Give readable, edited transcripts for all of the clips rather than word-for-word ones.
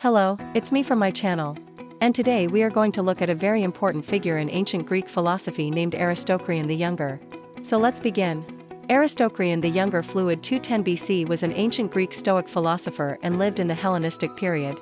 Hello, it's me from my channel. And today we are going to look at a very important figure in ancient Greek philosophy named Aristocrates the Younger. So let's begin. Aristocrates the Younger fluid 210 BC was an ancient Greek Stoic philosopher and lived in the Hellenistic period.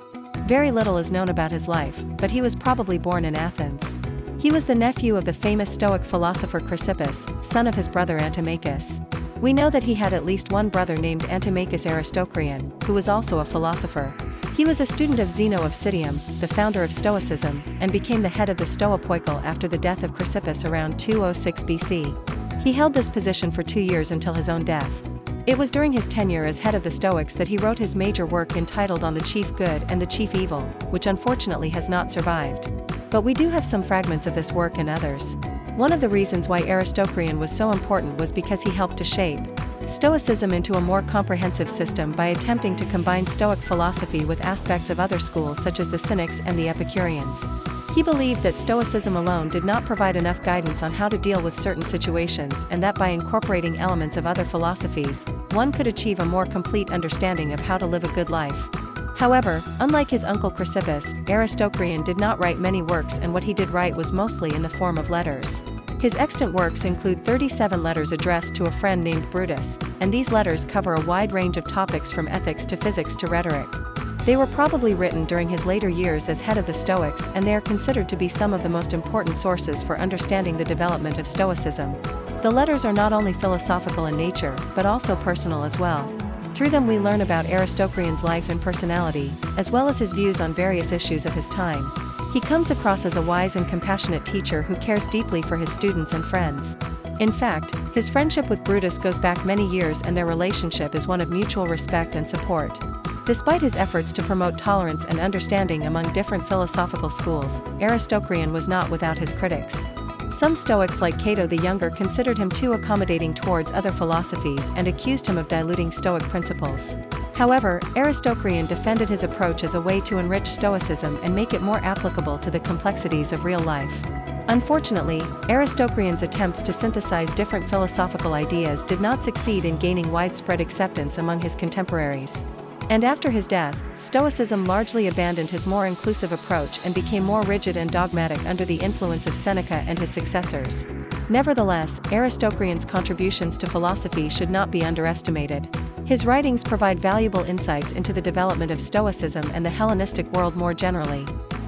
Very little is known about his life, but he was probably born in Athens. He was the nephew of the famous Stoic philosopher Chrysippus, son of his brother Antimachus. We know that he had at least one brother named Antimachus Aristocrates, who was also a philosopher. He was a student of Zeno of Citium, the founder of Stoicism, and became the head of the Stoa Poikile after the death of Chrysippus around 206 BC. He held this position for 2 years until his own death. It was during his tenure as head of the Stoics that he wrote his major work entitled On the Chief Good and the Chief Evil, which unfortunately has not survived. But we do have some fragments of this work and others. One of the reasons why Aristocrates was so important was because he helped to shape Stoicism into a more comprehensive system by attempting to combine Stoic philosophy with aspects of other schools such as the Cynics and the Epicureans. He believed that Stoicism alone did not provide enough guidance on how to deal with certain situations and that by incorporating elements of other philosophies, one could achieve a more complete understanding of how to live a good life. However, unlike his uncle Chrysippus, Aristocrates did not write many works, and what he did write was mostly in the form of letters. His extant works include 37 letters addressed to a friend named Brutus, and these letters cover a wide range of topics from ethics to physics to rhetoric. They were probably written during his later years as head of the Stoics, and they are considered to be some of the most important sources for understanding the development of Stoicism. The letters are not only philosophical in nature, but also personal as well. Through them we learn about Aristocrates' life and personality, as well as his views on various issues of his time. He comes across as a wise and compassionate teacher who cares deeply for his students and friends. In fact, his friendship with Brutus goes back many years, and their relationship is one of mutual respect and support. Despite his efforts to promote tolerance and understanding among different philosophical schools, Aristocrates was not without his critics. Some Stoics like Cato the Younger considered him too accommodating towards other philosophies and accused him of diluting Stoic principles. However, Aristocrates defended his approach as a way to enrich Stoicism and make it more applicable to the complexities of real life. Unfortunately, Aristocrates' attempts to synthesize different philosophical ideas did not succeed in gaining widespread acceptance among his contemporaries. And after his death, Stoicism largely abandoned his more inclusive approach and became more rigid and dogmatic under the influence of Seneca and his successors. Nevertheless, Aristocrates' contributions to philosophy should not be underestimated. His writings provide valuable insights into the development of Stoicism and the Hellenistic world more generally.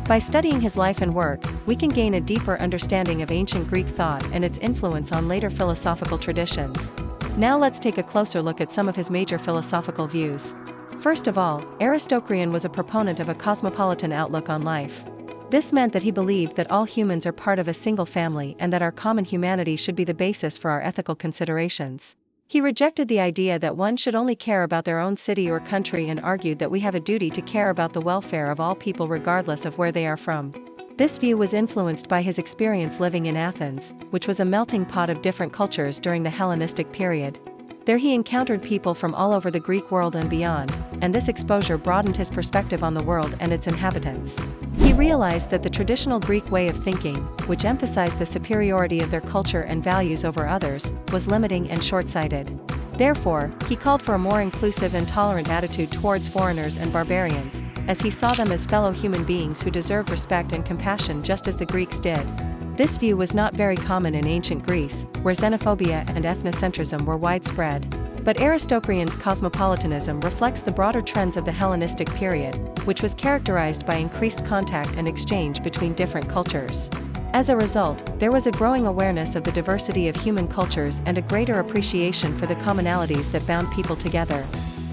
By studying his life and work, we can gain a deeper understanding of ancient Greek thought and its influence on later philosophical traditions. Now let's take a closer look at some of his major philosophical views. First of all, Aristocrates was a proponent of a cosmopolitan outlook on life. This meant that he believed that all humans are part of a single family and that our common humanity should be the basis for our ethical considerations. He rejected the idea that one should only care about their own city or country and argued that we have a duty to care about the welfare of all people regardless of where they are from. This view was influenced by his experience living in Athens, which was a melting pot of different cultures during the Hellenistic period. There he encountered people from all over the Greek world and beyond, and this exposure broadened his perspective on the world and its inhabitants. He realized that the traditional Greek way of thinking, which emphasized the superiority of their culture and values over others, was limiting and short-sighted. Therefore, he called for a more inclusive and tolerant attitude towards foreigners and barbarians, as he saw them as fellow human beings who deserved respect and compassion just as the Greeks did. This view was not very common in ancient Greece, where xenophobia and ethnocentrism were widespread. But Aristocrates' cosmopolitanism reflects the broader trends of the Hellenistic period, which was characterized by increased contact and exchange between different cultures. As a result, there was a growing awareness of the diversity of human cultures and a greater appreciation for the commonalities that bound people together.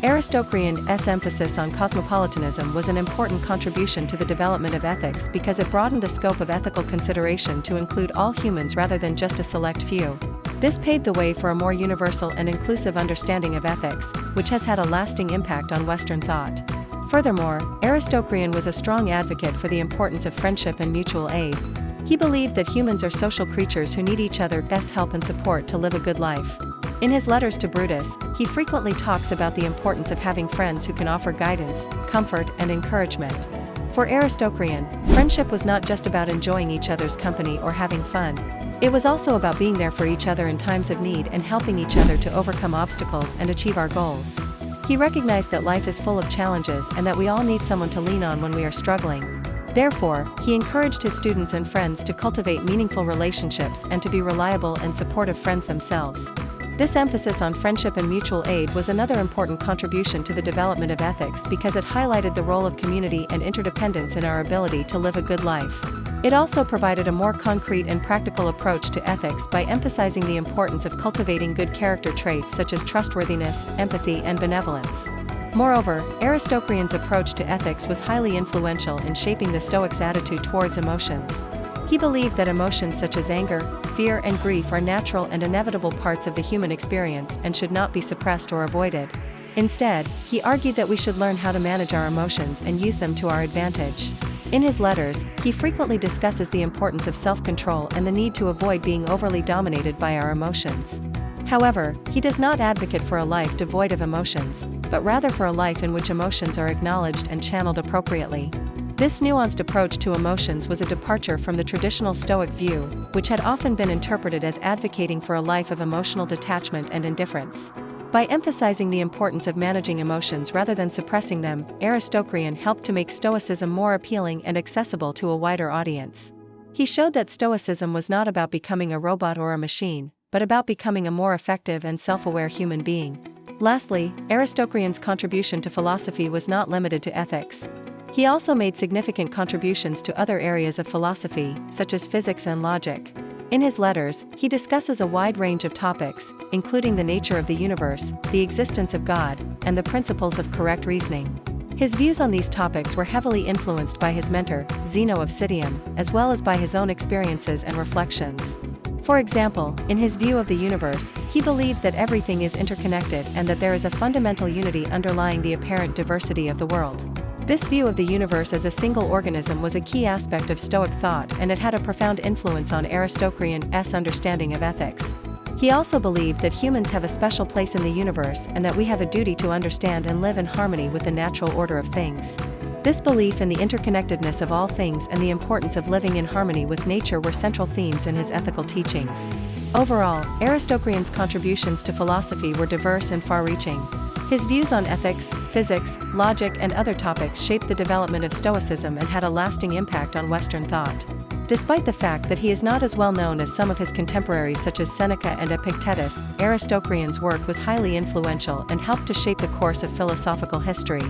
Aristocrates' emphasis on cosmopolitanism was an important contribution to the development of ethics because it broadened the scope of ethical consideration to include all humans rather than just a select few. This paved the way for a more universal and inclusive understanding of ethics, which has had a lasting impact on Western thought. Furthermore, Aristocrates was a strong advocate for the importance of friendship and mutual aid. He believed that humans are social creatures who need each other's help and support to live a good life. In his letters to Brutus, he frequently talks about the importance of having friends who can offer guidance, comfort, and encouragement. For Aristocrates, friendship was not just about enjoying each other's company or having fun. It was also about being there for each other in times of need and helping each other to overcome obstacles and achieve our goals. He recognized that life is full of challenges and that we all need someone to lean on when we are struggling. Therefore, he encouraged his students and friends to cultivate meaningful relationships and to be reliable and supportive friends themselves. This emphasis on friendship and mutual aid was another important contribution to the development of ethics because it highlighted the role of community and interdependence in our ability to live a good life. It also provided a more concrete and practical approach to ethics by emphasizing the importance of cultivating good character traits such as trustworthiness, empathy, and benevolence. Moreover, Aristocrates' approach to ethics was highly influential in shaping the Stoics' attitude towards emotions. He believed that emotions such as anger, fear, and grief are natural and inevitable parts of the human experience and should not be suppressed or avoided. Instead, he argued that we should learn how to manage our emotions and use them to our advantage. In his letters, he frequently discusses the importance of self-control and the need to avoid being overly dominated by our emotions. However, he does not advocate for a life devoid of emotions, but rather for a life in which emotions are acknowledged and channeled appropriately. This nuanced approach to emotions was a departure from the traditional Stoic view, which had often been interpreted as advocating for a life of emotional detachment and indifference. By emphasizing the importance of managing emotions rather than suppressing them, Aristocrates helped to make Stoicism more appealing and accessible to a wider audience. He showed that Stoicism was not about becoming a robot or a machine, but about becoming a more effective and self-aware human being. Lastly, Aristocrates' contribution to philosophy was not limited to ethics. He also made significant contributions to other areas of philosophy, such as physics and logic. In his letters, he discusses a wide range of topics, including the nature of the universe, the existence of God, and the principles of correct reasoning. His views on these topics were heavily influenced by his mentor, Zeno of Citium, as well as by his own experiences and reflections. For example, in his view of the universe, he believed that everything is interconnected and that there is a fundamental unity underlying the apparent diversity of the world. This view of the universe as a single organism was a key aspect of Stoic thought, and it had a profound influence on Aristocrates' understanding of ethics. He also believed that humans have a special place in the universe and that we have a duty to understand and live in harmony with the natural order of things. This belief in the interconnectedness of all things and the importance of living in harmony with nature were central themes in his ethical teachings. Overall, Aristocrates' contributions to philosophy were diverse and far-reaching. His views on ethics, physics, logic, and other topics shaped the development of Stoicism and had a lasting impact on Western thought. Despite the fact that he is not as well known as some of his contemporaries such as Seneca and Epictetus, Aristocrates' work was highly influential and helped to shape the course of philosophical history.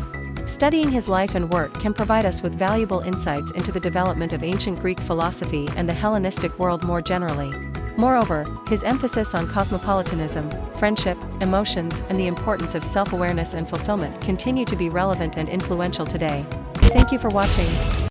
Studying his life and work can provide us with valuable insights into the development of ancient Greek philosophy and the Hellenistic world more generally. Moreover, his emphasis on cosmopolitanism, friendship, emotions, and the importance of self-awareness and fulfillment continue to be relevant and influential today. Thank you for watching.